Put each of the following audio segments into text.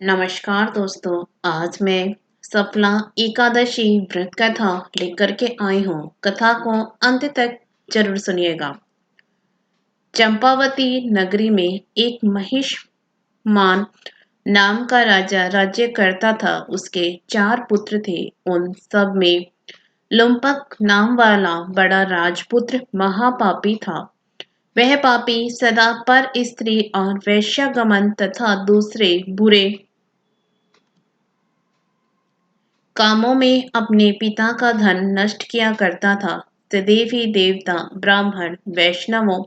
नमस्कार दोस्तों, आज मैं सफला एकादशी व्रत कथा लेकर के आई हूँ। कथा को अंत तक जरूर सुनिएगा। चंपावती नगरी में एक महिषमान नाम का राजा राज्य करता था। उसके 4 पुत्र थे। उन सब में लुम्पक नाम वाला बड़ा राजपुत्र महापापी था। वह पापी सदा पर स्त्री और वैश्यागमन तथा दूसरे बुरे कामों में अपने पिता का धन नष्ट किया करता था। सदैव ही देवता, ब्राह्मण, वैष्णवों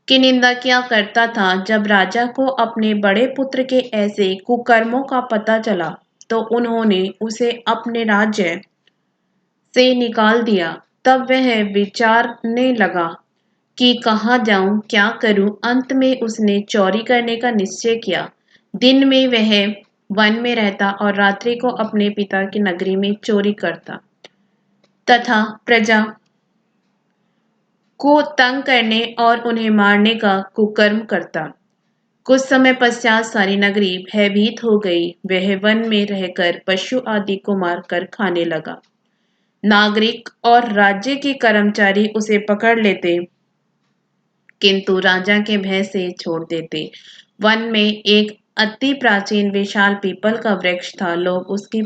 की निंदा किया करता था। जब राजा को अपने बड़े पुत्र के ऐसे कुकर्मों का पता चला तो उन्होंने उसे अपने राज्य से निकाल दिया। तब वह विचारने लगा कि कहाँ जाऊं, क्या करूं। अंत में उसने चोरी करने का निश्चय किया। दिन में वह वन में रहता और रात्रि को अपने पिता की नगरी में चोरी करता तथा प्रजा को तंग करने और उन्हें मारने का कुकर्म करता। कुछ समय पश्चात सारी नगरी भयभीत हो गई। वह वन में रहकर पशु आदि को मारकर खाने लगा। नागरिक और राज्य के कर्मचारी उसे पकड़ लेते किंतु राजा के भय से छोड़ देते। वन में एक अति प्राचीन विशाल पीपल का वृक्ष था। लोग उसकी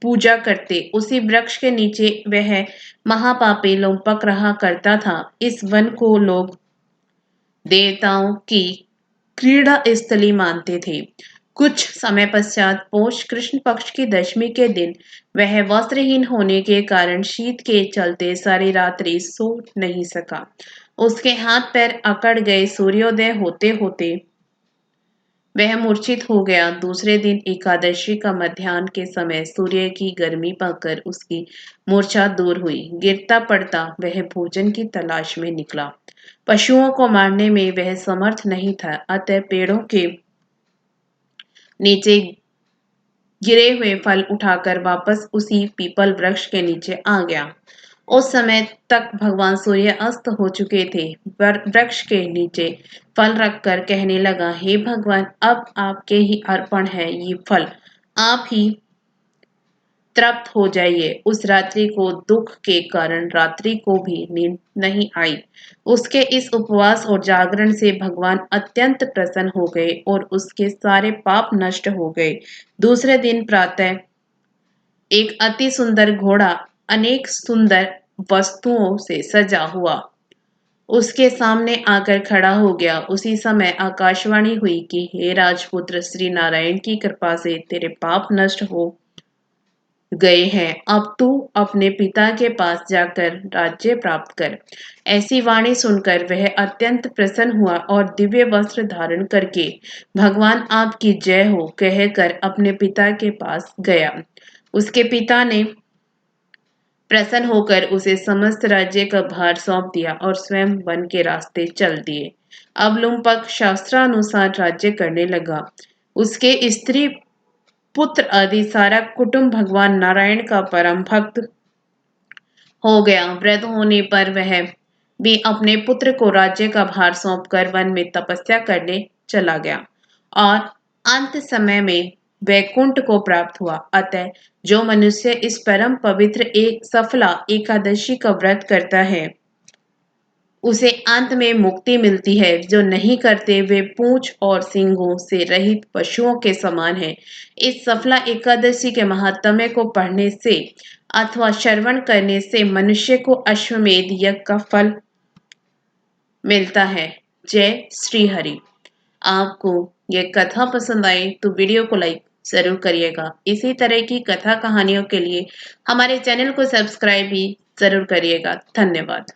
पूजा करते। उसी वृक्ष के नीचे वह महापापी लुम्पक रहा करता था। इस वन को लोग देवताओं की क्रीड़ा स्थली मानते थे। कुछ समय पश्चात पौष कृष्ण पक्ष की दशमी के दिन वह वस्त्रहीन होने के कारण शीत के चलते सारी रात्रि सो नहीं सका। उसके हाथ पैर अकड़ गए। सूर्योदय होते होते वह मूर्छित हो गया। दूसरे दिन एकादशी का मध्याह्न के समय सूर्य की गर्मी पाकर उसकी मूर्छा दूर हुई। गिरता पड़ता वह भोजन की तलाश में निकला। पशुओं को मारने में वह समर्थ नहीं था, अतः पेड़ों के नीचे गिरे हुए फल उठाकर वापस उसी पीपल वृक्ष के नीचे आ गया। उस समय तक भगवान सूर्य अस्त हो चुके थे। वृक्ष के नीचे फल रखकर कहने लगा, हे भगवान, अब आपके ही अर्पण है ये फल। आप ही तृप्त हो जाइए। उस रात्रि को दुख के कारण रात्रि को भी नींद नहीं आई। उसके इस उपवास और जागरण से भगवान अत्यंत प्रसन्न हो गए और उसके सारे पाप नष्ट हो गए। दूसरे दिन प्रातः एक अति सुंदर घोड़ा अनेक सुंदर वस्तुओं से सजा हुआ उसके सामने आकर खड़ा हो गया। उसी समय आकाशवाणी हुई कि हे राजपुत्र, श्री नारायण की कृपा से तेरे पाप नष्ट हो गए हैं। अब तू अपने पिता के पास जाकर राज्य प्राप्त कर। ऐसी वाणी सुनकर वह अत्यंत प्रसन्न हुआ और दिव्य वस्त्र धारण करके भगवान आपकी जय हो कहकर अपने पिता के पास गया। उसके पिता ने प्रसन्न होकर उसे समस्त राज्य का भार सौंप दिया और स्वयं वन के रास्ते चल दिए। अब लुम्पक शास्त्रानुसार राज्य करने लगा। उसके स्त्री पुत्र आदि सारा कुटुंब भगवान नारायण का परम भक्त हो गया। वृद्ध होने पर वह भी अपने पुत्र को राज्य का भार सौंपकर वन में तपस्या करने चला गया और अंत समय में वैकुंठ को प्राप्त हुआ। अतः जो मनुष्य इस परम पवित्र एक सफला एकादशी का व्रत करता है उसे अंत में मुक्ति मिलती है। जो नहीं करते वे पूंछ और सींगों से रहित पशुओं के समान हैं। इस सफला एकादशी के महात्म्य को पढ़ने से अथवा श्रवण करने से मनुष्य को अश्वमेध यज्ञ का फल मिलता है। जय श्री हरि। आपको यह कथा पसंद आई तो वीडियो को लाइक जरूर करिएगा। इसी तरह की कथा कहानियों के लिए हमारे चैनल को सब्सक्राइब भी जरूर करिएगा। धन्यवाद।